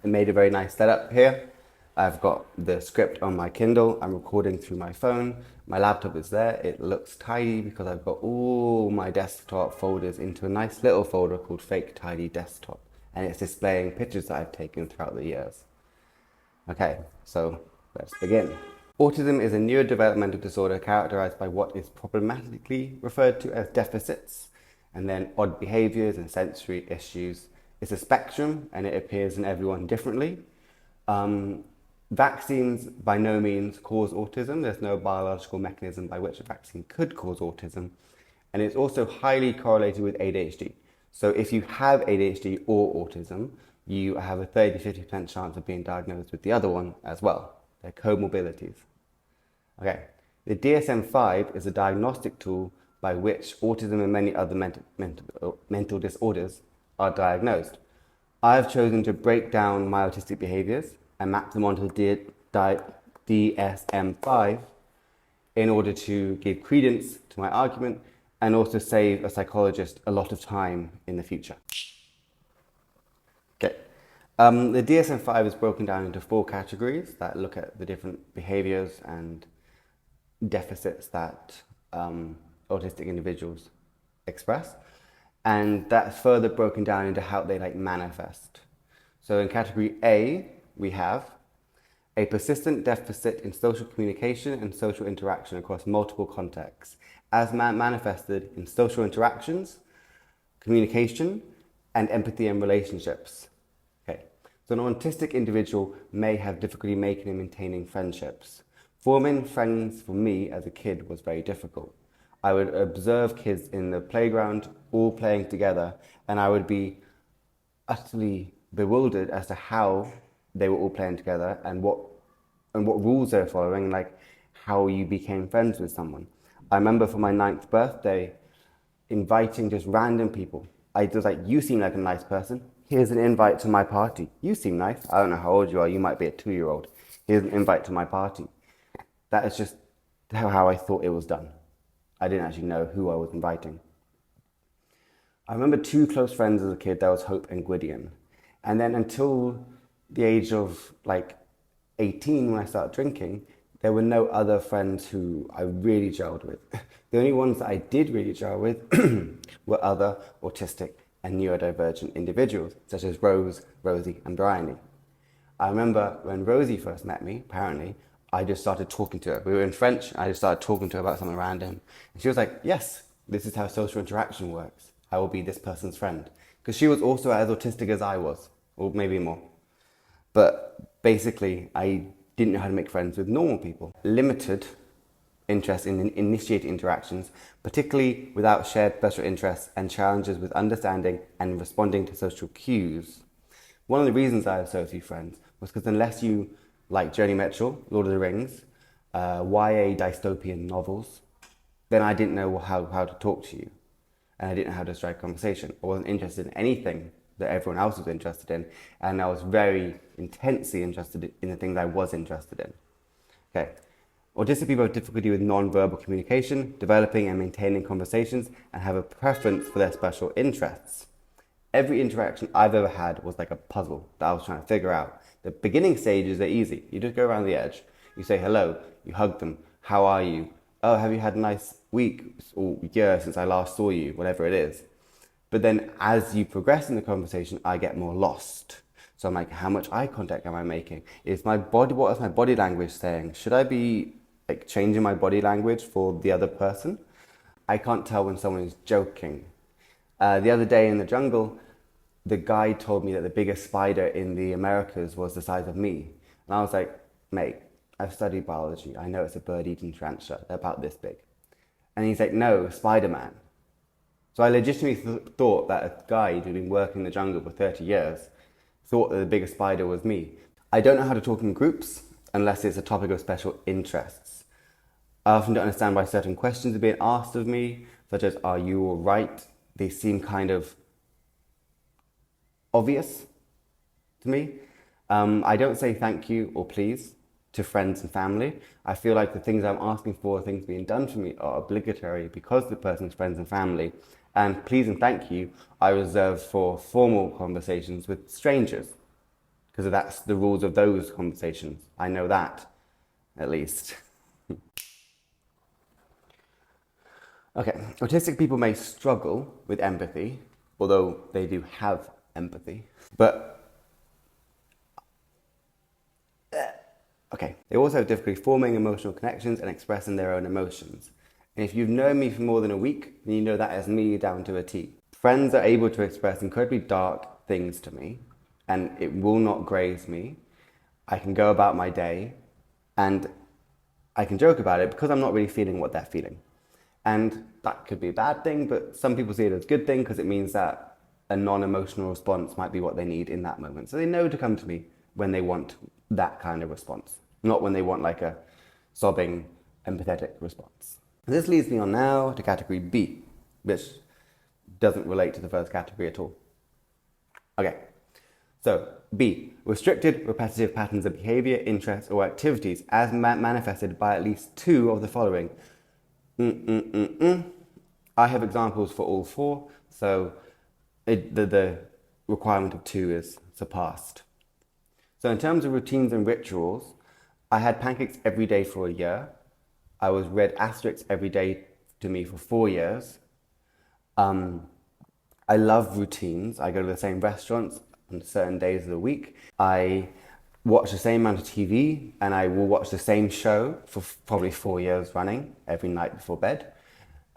made a very nice setup here. I've got the script on my Kindle. I'm recording through my phone. My laptop is there. It looks tidy because I've got all my desktop folders into a nice little folder called Fake Tidy Desktop. And it's displaying pictures that I've taken throughout the years. Okay, so let's begin. Autism is a neurodevelopmental disorder characterized by what is problematically referred to as deficits, and then odd behaviours and sensory issues. It's a spectrum and it appears in everyone differently. Vaccines by no means cause autism. There's no biological mechanism by which a vaccine could cause autism. And it's also highly correlated with ADHD. So if you have ADHD or autism, you have a 30-50% chance of being diagnosed with the other one as well. They're comorbidities. Okay, the DSM-5 is a diagnostic tool by which autism and many other mental disorders are diagnosed. I've chosen to break down my autistic behaviours and map them onto the DSM-5 in order to give credence to my argument and also save a psychologist a lot of time in the future. Okay. The DSM-5 is broken down into 4 categories that look at the different behaviours and deficits that autistic individuals express, and that's further broken down into how they manifest. So in category A, we have a persistent deficit in social communication and social interaction across multiple contexts, as manifested in social interactions, communication, and empathy and relationships. Okay, so an autistic individual may have difficulty making and maintaining friendships. Forming friends for me as a kid was very difficult. I would observe kids in the playground all playing together, and I would be utterly bewildered as to how they were all playing together and what rules they were following, like how you became friends with someone. I remember for my 9th birthday inviting just random people. I was like, you seem like a nice person. Here's an invite to my party. You seem nice. I don't know how old you are. You might be a 2-year-old. Here's an invite to my party. That is just how I thought it was done. I didn't actually know who I was inviting. I remember 2 close friends as a kid. That was Hope and Gwydion. And then until the age of 18, when I started drinking, there were no other friends who I really gelled with. The only ones that I did really gel with were other autistic and neurodivergent individuals, such as Rose, Rosie, and Bryony. I remember when Rosie first met me, apparently, I just started talking to her. We were in French, and I just started talking to her about something random. And she was like, yes, this is how social interaction works. I will be this person's friend. Because she was also as autistic as I was, or maybe more. But basically, I didn't know how to make friends with normal people. Limited interest in initiating interactions, particularly without shared special interests, and challenges with understanding and responding to social cues. One of the reasons I have so few friends was because unless you like Joni Mitchell, Lord of the Rings, YA dystopian novels, then I didn't know how to talk to you. And I didn't know how to strike a conversation. I wasn't interested in anything that everyone else was interested in, and I was very intensely interested in the things I was interested in. Okay, autistic people have difficulty with non-verbal communication, developing and maintaining conversations, and have a preference for their special interests. Every interaction I've ever had was like a puzzle that I was trying to figure out. The beginning stages are easy. You just go around the edge, you say hello, you hug them, how are you? Oh, have you had a nice week or year since I last saw you, whatever it is. But then as you progress in the conversation, I get more lost. So I'm like, how much eye contact am I making? What is my body language saying? Should I be changing my body language for the other person? I can't tell when someone is joking. The other day in the jungle, the guide told me that the biggest spider in the Americas was the size of me. And I was like, mate, I've studied biology. I know it's a bird-eating tarantula. They're about this big. And he's like, no, Spider-Man. So I legitimately thought that a guide who'd been working in the jungle for 30 years thought that the biggest spider was me. I don't know how to talk in groups unless it's a topic of special interests. I often don't understand why certain questions are being asked of me, such as, are you all right? They seem kind of obvious to me. I don't say thank you or please to friends and family. I feel like the things I'm asking for, things being done for me, are obligatory because the person's friends and family. And please and thank you I reserve for formal conversations with strangers, because that's the rules of those conversations. I know that, at least. Okay, autistic people may struggle with empathy, although they do have empathy, but okay, they also have difficulty forming emotional connections and expressing their own emotions. And if you've known me for more than a week, then you know that is me down to a T. Friends are able to express incredibly dark things to me, and it will not graze me. I can go about my day, and I can joke about it because I'm not really feeling what they're feeling. And that could be a bad thing, but some people see it as a good thing because it means that a non-emotional response might be what they need in that moment. So they know to come to me when they want that kind of response, not when they want like a sobbing, empathetic response. And this leads me on now to category B, which doesn't relate to the first category at all. Okay, so B, restricted repetitive patterns of behaviour, interests or activities as manifested by at least two of the following. I have examples for all four, so the requirement of two is surpassed. So in terms of routines and rituals, I had pancakes every day for a year. I was read asterisks every day to me for 4 years. I love routines. I go to the same restaurants on certain days of the week. I watch the same amount of TV, and I will watch the same show for probably 4 years running every night before bed.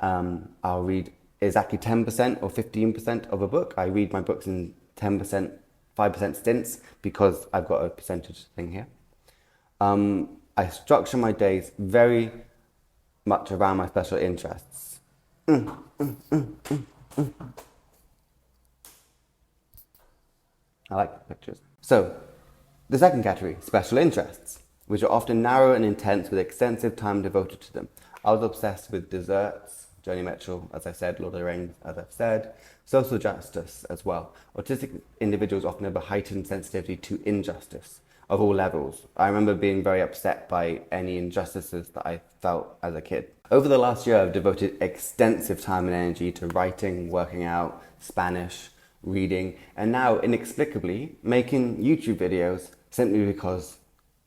I'll read exactly 10% or 15% of a book. I read my books in 10%, 5% stints because I've got a percentage thing here. I structure my days very much around my special interests. I like the pictures. So, the second category, special interests, which are often narrow and intense with extensive time devoted to them. I was obsessed with desserts, Joni Mitchell, as I said, Lord of the Rings, as I've said, social justice as well. Autistic individuals often have a heightened sensitivity to injustice of all levels. I remember being very upset by any injustices that I felt as a kid. Over the last year, I've devoted extensive time and energy to writing, working out, Spanish, reading, and now inexplicably making YouTube videos simply because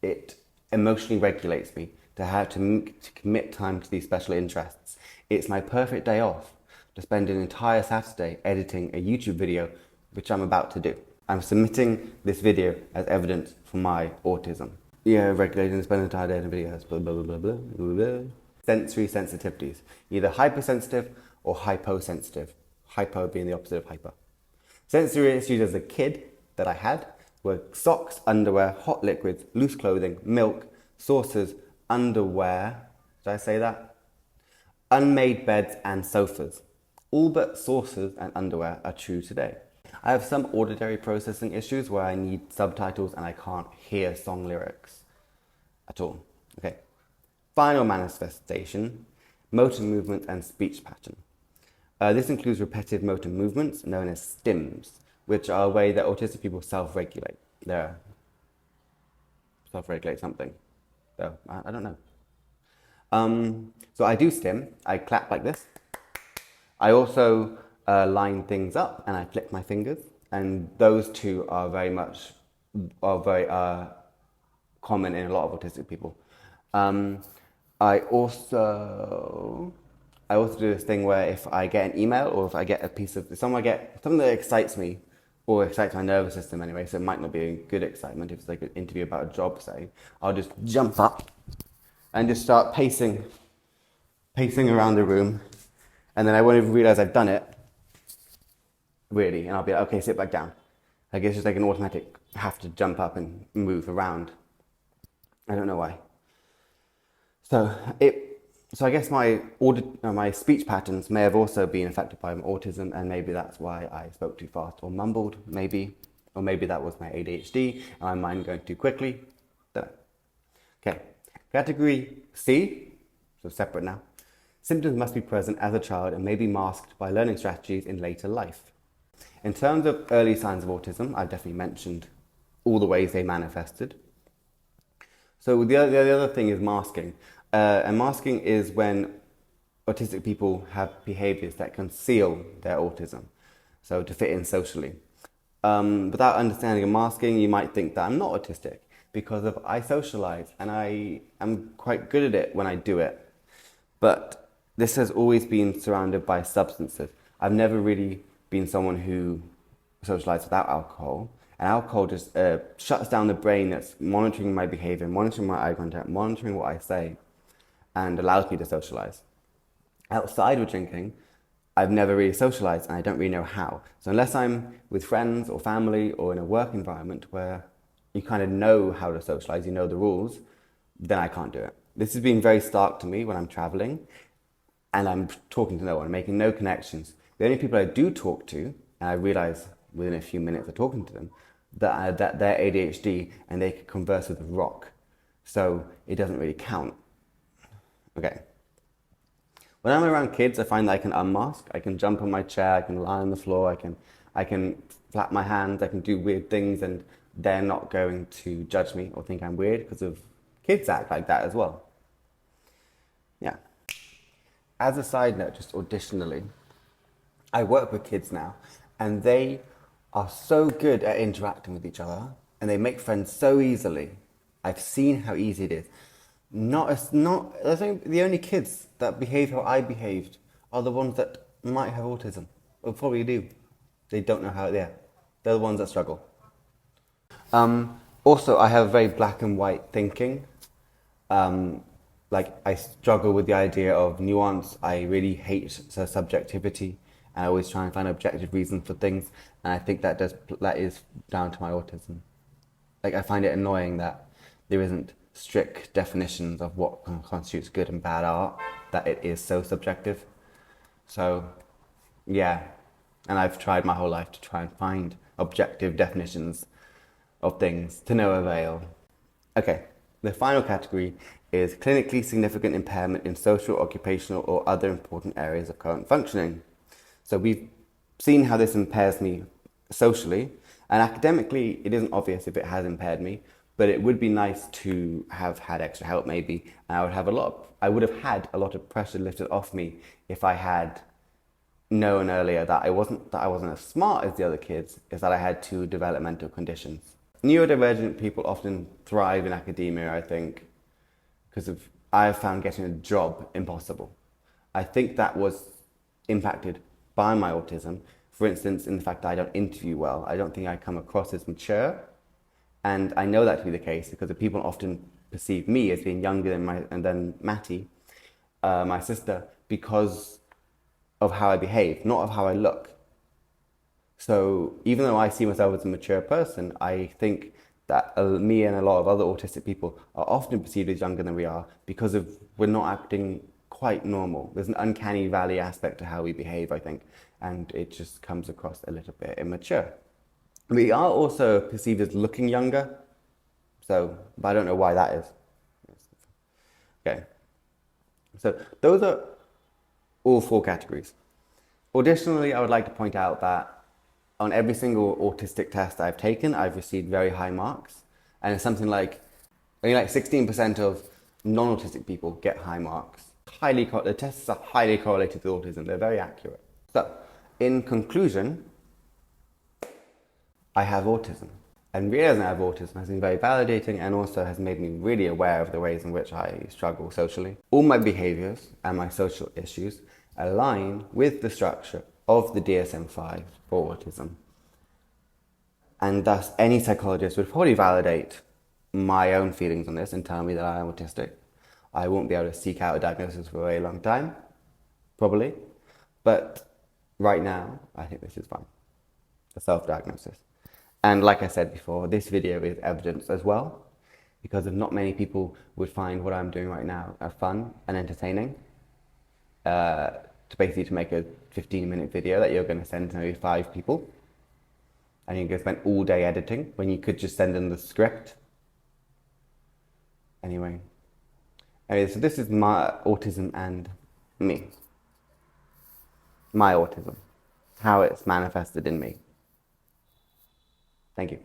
it emotionally regulates me to have to commit time to these special interests. It's my perfect day off to spend an entire Saturday editing a YouTube video, which I'm about to do. I'm submitting this video as evidence for my autism. Yeah, regulating, spend an entire day in videos, blah, blah, blah, blah, blah, blah. Sensory sensitivities, either hypersensitive or hyposensitive. Hypo being the opposite of hyper. Sensory issues as a kid that I had were socks, underwear, hot liquids, loose clothing, milk, saucers, underwear, did I say that? Unmade beds and sofas. All but saucers and underwear are true today. I have some auditory processing issues where I need subtitles and I can't hear song lyrics at all. Okay. Final manifestation, motor movement and speech pattern. This includes repetitive motor movements known as stims, which are a way that autistic people self-regulate. Self-regulate something. So, I don't know. So I do stim. I clap like this. I also line things up and I flick my fingers. And those two are very common in a lot of autistic people. I also do this thing where if I get an email or if I get a piece of something that excites me or excites my nervous system anyway, so it might not be a good excitement if it's like an interview about a job, say, I'll just jump up and just start pacing around the room, and then I won't even realize I've done it, really, and I'll be like, okay, sit back down. I guess it's just like an automatic have to jump up and move around. I don't know why. So I guess my speech patterns may have also been affected by my autism, and maybe that's why I spoke too fast or mumbled, maybe. Or maybe that was my ADHD and my mind going too quickly. Don't know. Okay, category C, so separate now. Symptoms must be present as a child and may be masked by learning strategies in later life. In terms of early signs of autism, I've definitely mentioned all the ways they manifested. So the other thing is masking. And masking is when autistic people have behaviours that conceal their autism, so to fit in socially. without understanding and masking, you might think that I'm not autistic because of I socialize and I am quite good at it when I do it. But this has always been surrounded by substances. I've never really been someone who socialized without alcohol. And alcohol just shuts down the brain that's monitoring my behavior, monitoring my eye contact, monitoring what I say, and allows me to socialize. Outside of drinking, I've never really socialized and I don't really know how. So unless I'm with friends or family or in a work environment where you kind of know how to socialize, you know the rules, then I can't do it. This has been very stark to me when I'm traveling and I'm talking to no one, making no connections. The only people I do talk to, and I realize within a few minutes of talking to them, that they're ADHD and they can converse with a rock. So it doesn't really count. Okay. When I'm around kids, I find that I can unmask. I can jump on my chair, I can lie on the floor, I can flap my hands, I can do weird things, and they're not going to judge me or think I'm weird because of kids act like that as well. Yeah. As a side note, just auditionally, I work with kids now, and they are so good at interacting with each other, and they make friends so easily. I've seen how easy it is. I think the only kids that behave how I behaved are the ones that might have autism, or probably do. They don't know how they're the ones that struggle. Also, I have very black and white thinking. I struggle with the idea of nuance. I really hate subjectivity. I always try and find objective reasons for things, and I think that is down to my autism. I find it annoying that there isn't strict definitions of what constitutes good and bad art, that it is so subjective. So, yeah, and I've tried my whole life to try and find objective definitions of things to no avail. Okay, the final category is clinically significant impairment in social, occupational, or other important areas of current functioning. So we've seen how this impairs me socially, and academically it isn't obvious if it has impaired me, but it would be nice to have had extra help maybe, and I would have had a lot of pressure lifted off me if I had known earlier that I wasn't as smart as the other kids, is that I had 2 developmental conditions. Neurodivergent people often thrive in academia, I think, because I have found getting a job impossible. I think that was impacted by my autism. For instance, in the fact that I don't interview well. I don't think I come across as mature. And I know that to be the case because the people often perceive me as being younger than Matty, my sister, because of how I behave, not of how I look. So even though I see myself as a mature person, I think that me and a lot of other autistic people are often perceived as younger than we are because we're not acting quite normal. There's an uncanny valley aspect to how we behave, I think, and it just comes across a little bit immature. We are also perceived as looking younger, but I don't know why that is. Okay, so those are all 4 categories. Additionally, I would like to point out that on every single autistic test I've taken, I've received very high marks, and it's something like only 16% of non-autistic people get high marks. The tests are highly correlated with autism. They're very accurate. So, in conclusion, I have autism. And realizing I have autism has been very validating and also has made me really aware of the ways in which I struggle socially. All my behaviours and my social issues align with the structure of the DSM-5 for autism. And thus, any psychologist would probably validate my own feelings on this and tell me that I am autistic. I won't be able to seek out a diagnosis for a very long time, probably. But right now, I think this is fine. A self-diagnosis. And like I said before, this video is evidence as well, because not many people would find what I'm doing right now fun and entertaining. To make a 15-minute video that you're going to send to maybe 5 people, and you're going to spend all day editing when you could just send them the script. Anyway, so this is my autism and me. My autism, how it's manifested in me. Thank you.